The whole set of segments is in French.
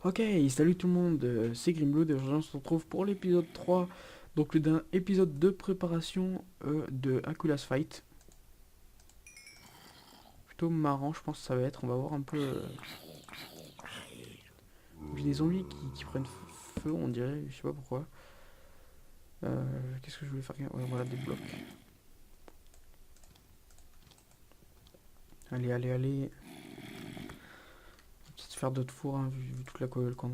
Ok, salut tout le monde, c'est Grimloud et aujourd'hui on se retrouve pour l'épisode 3, donc d'un épisode de préparation de Akulas Fight. Plutôt marrant, je pense que ça va être, on va voir un peu... J'ai des zombies qui prennent feu, on dirait, je sais pas pourquoi. Qu'est-ce que je voulais faire? Ouais, voilà, des blocs. Allez, allez, allez. On va peut-être faire d'autres fours, hein, vu toute la colle qu'on a.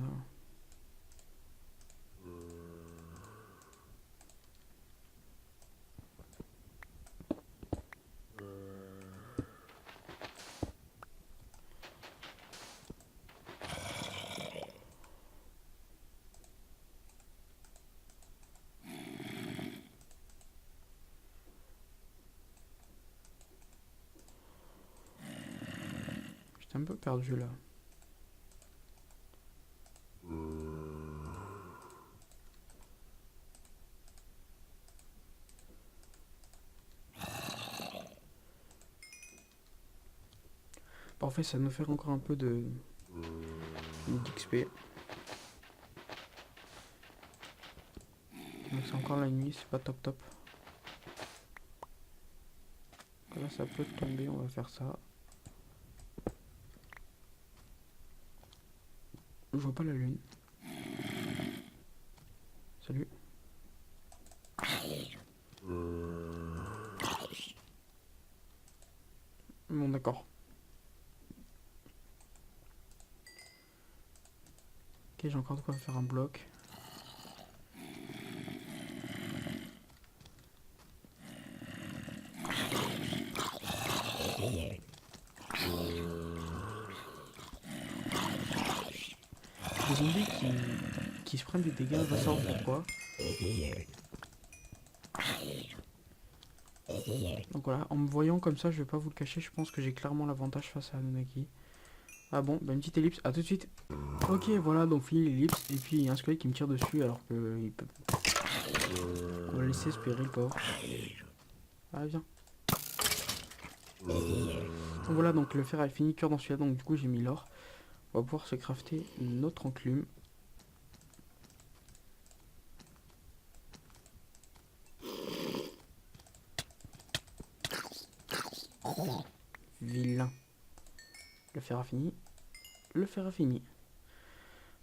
J'étais un peu perdu là. Parfait, ça va nous faire encore un peu d'XP. Donc c'est encore la nuit, c'est pas top top. Là ça peut tomber, on va faire ça. Je vois pas la lune. Salut. Bon d'accord. Ok, j'ai encore de quoi faire un bloc. Des zombies qui se prennent des dégâts, on va savoir pourquoi. Donc voilà, en me voyant comme ça, je vais pas vous le cacher, je pense que j'ai clairement l'avantage face à Anunnaki. Ah bon, bah une petite ellipse, à tout de suite. Ok, voilà, donc fini l'ellipse, et puis il y a un squelette qui me tire dessus alors que il peut... On va le laisser espérer le pauvre. Ah viens. Donc voilà, donc le fer a fini cœur dans celui-là, donc du coup j'ai mis l'or. On va pouvoir se crafter notre enclume. Vilain. Le fer a fini. Le fer a fini.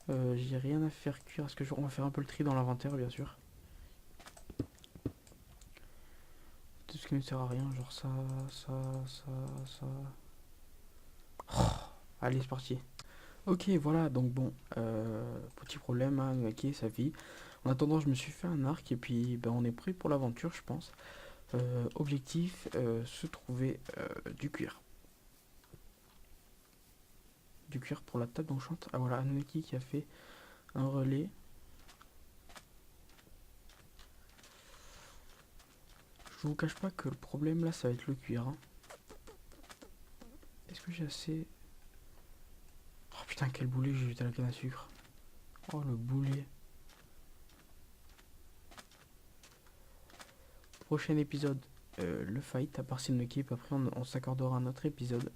J'ai rien à faire cuire. Est-ce que on va faire un peu le tri dans l'inventaire, bien sûr. Tout ce qui ne sert à rien, genre ça, ça, ça. Allez, c'est parti. Ok, voilà, donc bon, petit problème, hein, ok, sa vie. En attendant, je me suis fait un arc et puis ben, on est prêt pour l'aventure, je pense. Objectif, se trouver du cuir. Du cuir pour la table d'enchant. Ah voilà, Anunnaki qui a fait un relais. Je vous cache pas que le problème là, ça va être le cuir. Hein. Est-ce que j'ai assez... Oh putain, quel boulet j'ai jeté à la canne à sucre. Oh le boulet. Prochain épisode, le fight à part Anunnaki. Après, on s'accordera un autre épisode.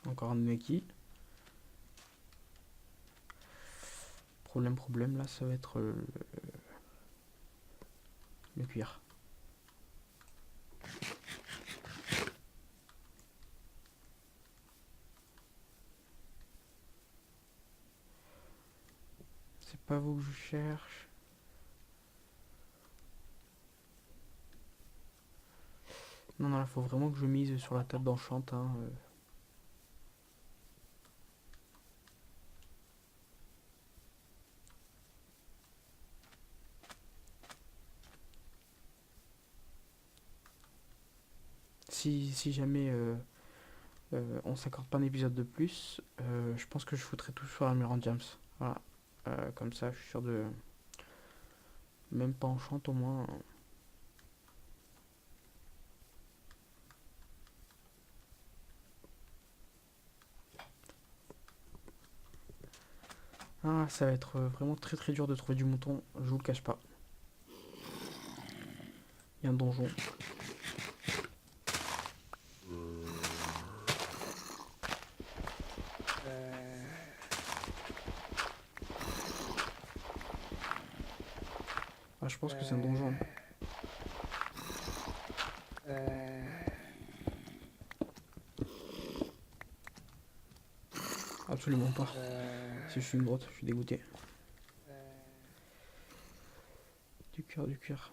Encore un Anunnaki. Problème, là, ça va être le cuir. C'est pas vous que je cherche. Non, non, là, faut vraiment que je mise sur la table d'enchant. Hein, Si jamais on s'accorde pas un épisode de plus, je pense que je foutrai tout sur Almirant James. Voilà. Comme ça, je suis sûr de... Même pas enchant au moins. Ah, ça va être vraiment très très dur de trouver du mouton, je vous le cache pas. Il y a un donjon. Ah, je pense que c'est un donjon. Absolument pas. Si je suis une grotte, je suis dégoûté. Du cœur, du cœur.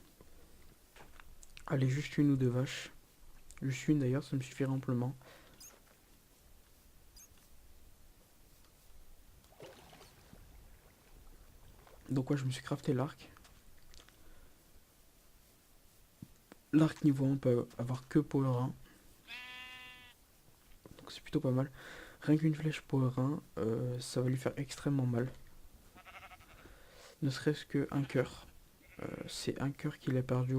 Allez, juste une ou deux vaches. Juste une d'ailleurs, ça me suffirait amplement. Donc ouais, je me suis crafté l'arc. L'arc niveau 1, on peut avoir que power 1. Donc c'est plutôt pas mal. Rien qu'une flèche power 1, ça va lui faire extrêmement mal. Ne serait-ce qu'un cœur. C'est un cœur qu'il a perdu,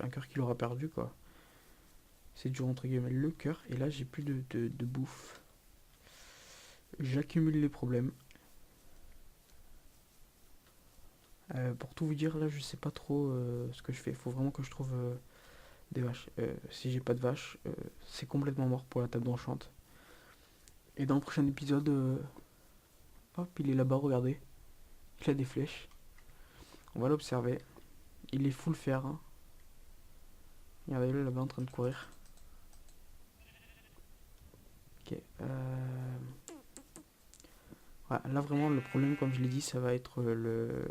un cœur qu'il aura perdu quoi. C'est dur entre guillemets le cœur. Et là j'ai plus de bouffe. J'accumule les problèmes. Pour tout vous dire, là je sais pas trop ce que je fais. Faut vraiment que je trouve des vaches. Si j'ai pas de vaches, c'est complètement mort pour la table d'enchante. Et dans le prochain épisode, hop, il est là-bas, regardez. Il a des flèches. On va l'observer. Il est full fer. Hein. Regardez-le là-bas en train de courir. Ok. Ouais, là vraiment le problème, comme je l'ai dit, ça va être le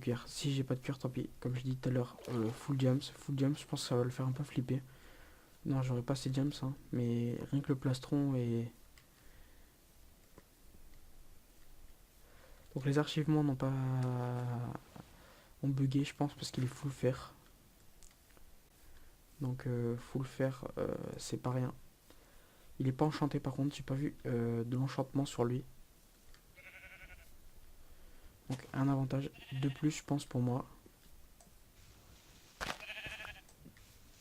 cuir. Si j'ai pas de cuir, tant pis. Comme je dis tout à l'heure, full gems. Full gems, je pense que ça va le faire un peu flipper. Non, j'aurais pas assez gems, hein, mais rien que le plastron et... Donc les archivements n'ont pas... ont bugué, je pense, parce qu'il est full fer. Donc full fer, c'est pas rien. Il est pas enchanté par contre, j'ai pas vu de l'enchantement sur lui. Donc un avantage de plus, je pense, pour moi.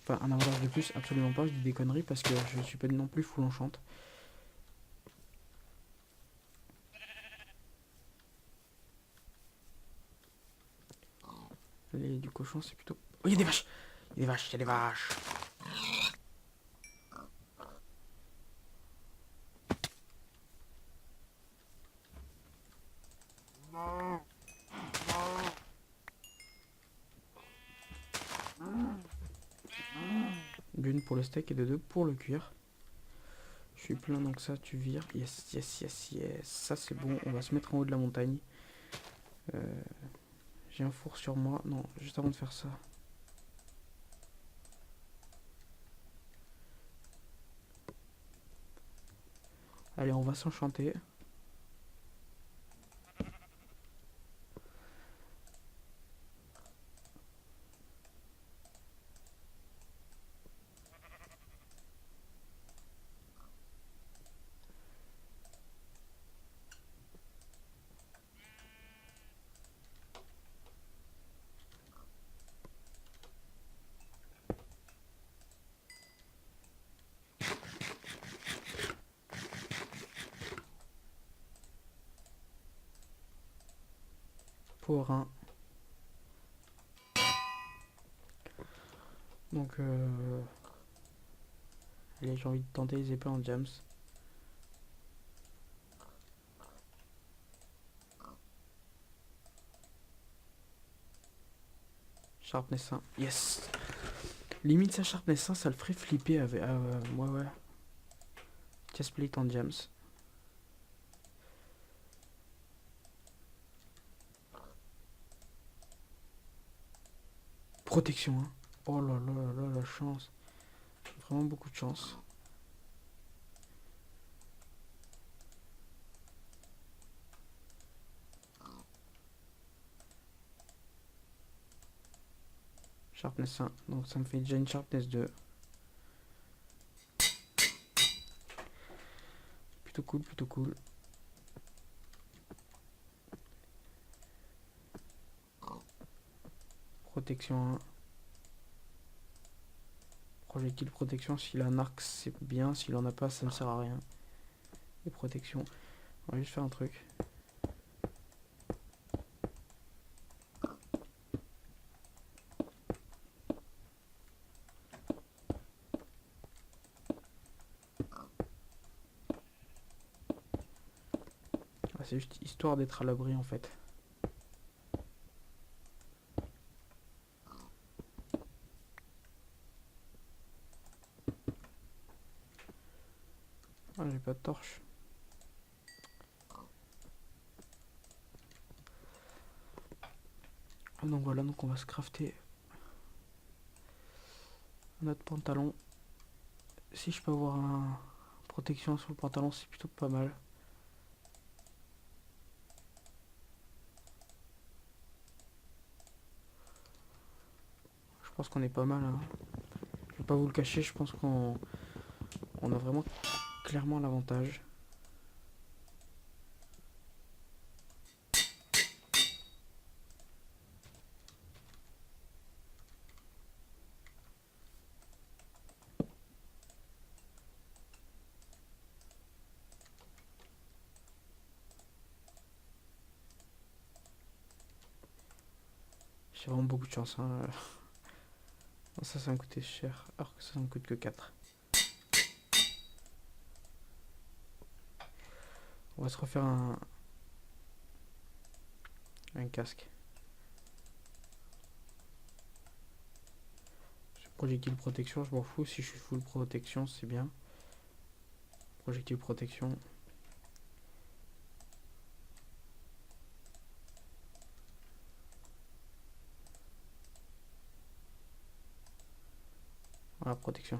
Enfin, un avantage de plus, absolument pas, je dis des conneries parce que je suis pas non plus full enchant. Les du cochon, c'est plutôt... Oh, il y a des vaches! Il y a des vaches, il y a des vaches! D'une pour le steak et de deux pour le cuir. Je suis plein, donc ça, tu vires. Yes, yes, yes, yes. Ça, c'est bon. On va se mettre en haut de la montagne. J'ai un four sur moi. Non, juste avant de faire ça. Allez, on va s'enchanter. Pour un. Donc, allez, j'ai envie de tenter les épées en gems. Sharpness 1. Yes! Limite, ça, Sharpness 1, ça le ferait flipper avec. Ouais, ouais. Chestplate en gems. Protection, hein. Oh là là là là, la chance. Vraiment beaucoup de chance. Sharpness 1. Donc ça me fait déjà une Sharpness 2. Plutôt cool, plutôt cool. Protection 1. Projectile protection, s'il a un arc c'est bien, s'il en a pas ça ne sert à rien. Et protection. On va juste faire un truc. Bah, c'est juste histoire d'être à l'abri en fait. Ah, j'ai pas de torche. Donc voilà, donc on va se crafter notre pantalon. Si je peux avoir un protection sur le pantalon, c'est plutôt pas mal. Je pense qu'on est pas mal, hein. Je vais pas vous le cacher, je pense qu'on a vraiment clairement l'avantage. J'ai vraiment beaucoup de chance, hein. Ça va me coûter cher, alors que ça me coûte que 4. On va se refaire un casque. Projectile protection, je m'en fous. Si je suis full protection, c'est bien. Projectile protection. Voilà, protection.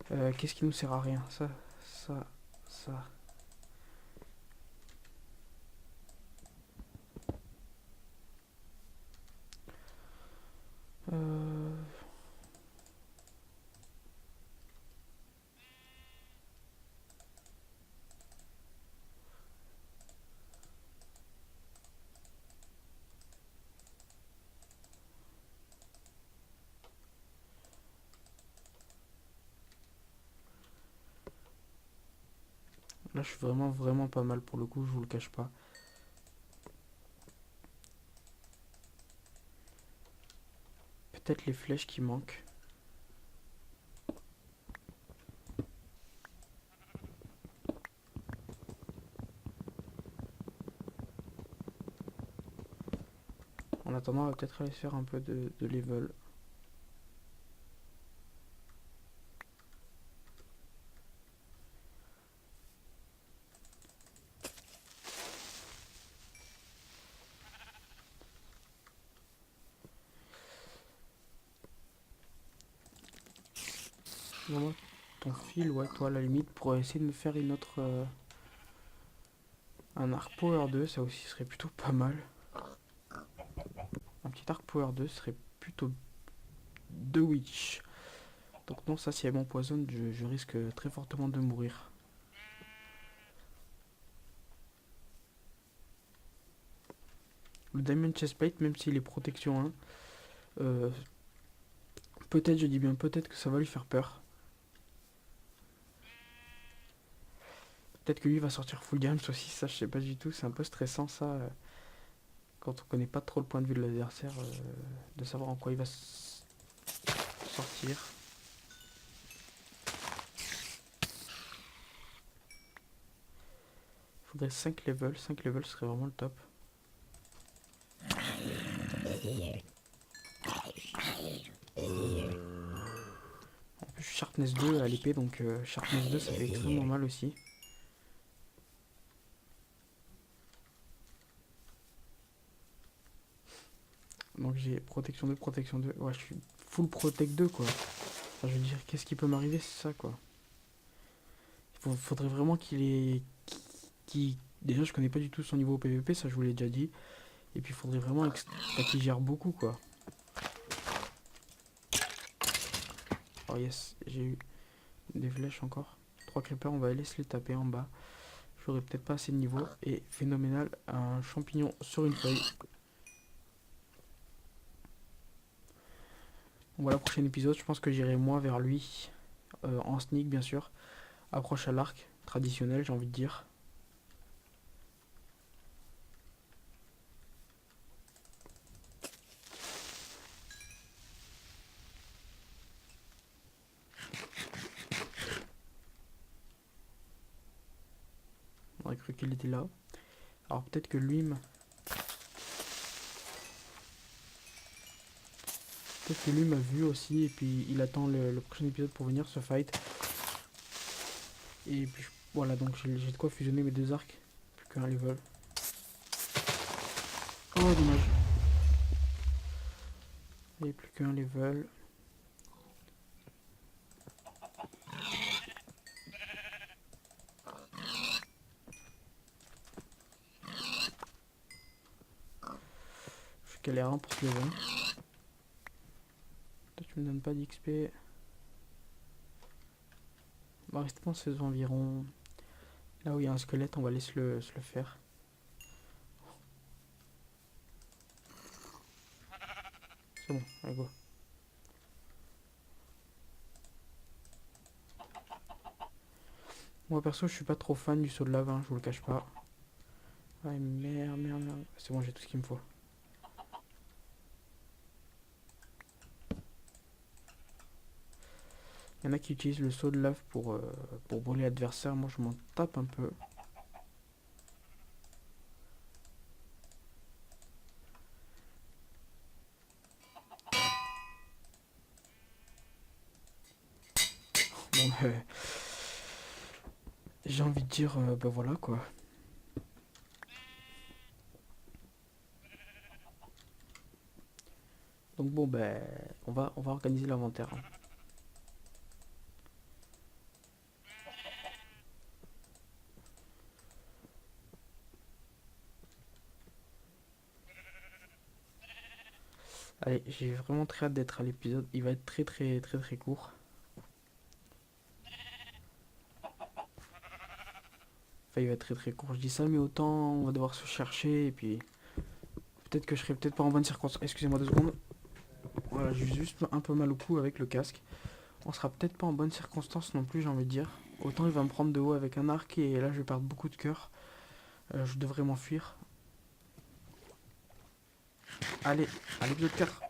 Qu'est-ce qui nous sert à rien? Ça. Euh... Là, je suis vraiment pas mal pour le coup, je vous le cache pas. Peut-être les flèches qui manquent. En attendant, on va peut-être aller faire un peu de level. Donne-moi ton fil, ouais, toi à la limite, pour essayer de me faire une autre... un arc power 2, ça aussi serait plutôt pas mal. Un petit arc power 2 serait plutôt de witch. Donc non, ça si elle m'empoisonne, je risque très fortement de mourir. Le Diamond Chestplate, même s'il est protection 1, peut-être, je dis bien peut-être que ça va lui faire peur. Peut-être que lui va sortir full games aussi, ça je sais pas du tout, c'est un peu stressant ça, quand on connaît pas trop le point de vue de l'adversaire, de savoir en quoi il va sortir. Il faudrait 5 levels, 5 levels serait vraiment le top. En plus Sharpness 2 à l'épée, donc Sharpness 2 ça fait extrêmement mal aussi. Donc j'ai protection 2, protection 2. Ouais, je suis full protect 2 quoi. Enfin, je veux dire, qu'est-ce qui peut m'arriver, c'est ça quoi. Faudrait vraiment qu'il ait. Déjà, je connais pas du tout son niveau PVP, ça je vous l'ai déjà dit. Et puis il faudrait vraiment qu'il gère beaucoup quoi. Oh yes, j'ai eu des flèches encore. 3 creepers, on va aller se les taper en bas. J'aurais peut-être pas assez de niveau. Et phénoménal, un champignon sur une feuille. Bon, voilà, prochain épisode, je pense que j'irai moi vers lui. En sneak bien sûr. Approche à l'arc, traditionnel j'ai envie de dire. j'aurais cru qu'il était là. Alors peut-être que lui m'a... Peut-être que lui m'a vu aussi et puis il attend le prochain épisode pour venir se fight. Et puis voilà, donc j'ai de quoi fusionner mes deux arcs. Plus qu'un level. Oh dommage. Et plus qu'un level. Je galère un pour ce level. Toi tu me donnes pas d'XP. On va rester dans ces environs. Là où il y a un squelette, on va laisser se le faire. C'est bon, allez go. Moi perso je suis pas trop fan du saut de lave, hein, je vous le cache pas. Ouais merde, merde, merde. C'est bon, j'ai tout ce qu'il me faut. Il y en a qui utilisent le saut de lave pour brûler l'adversaire. Moi je m'en tape un peu. Bon, j'ai envie de dire, bah voilà quoi. Donc bon, ben, on va organiser l'inventaire, hein. Allez, j'ai vraiment très hâte d'être à l'épisode. Il va être très très très très court. Enfin, il va être très très court. Je dis ça, mais autant on va devoir se chercher et puis peut-être que je serai peut-être pas en bonne circonstance. Excusez-moi 2 secondes. Voilà, j'ai juste un peu mal au cou avec le casque. On sera peut-être pas en bonne circonstance non plus, j'ai envie de dire. Autant il va me prendre de haut avec un arc et là je vais perdre beaucoup de cœur. Je devrais m'enfuir. Allez, à l'épisode 4.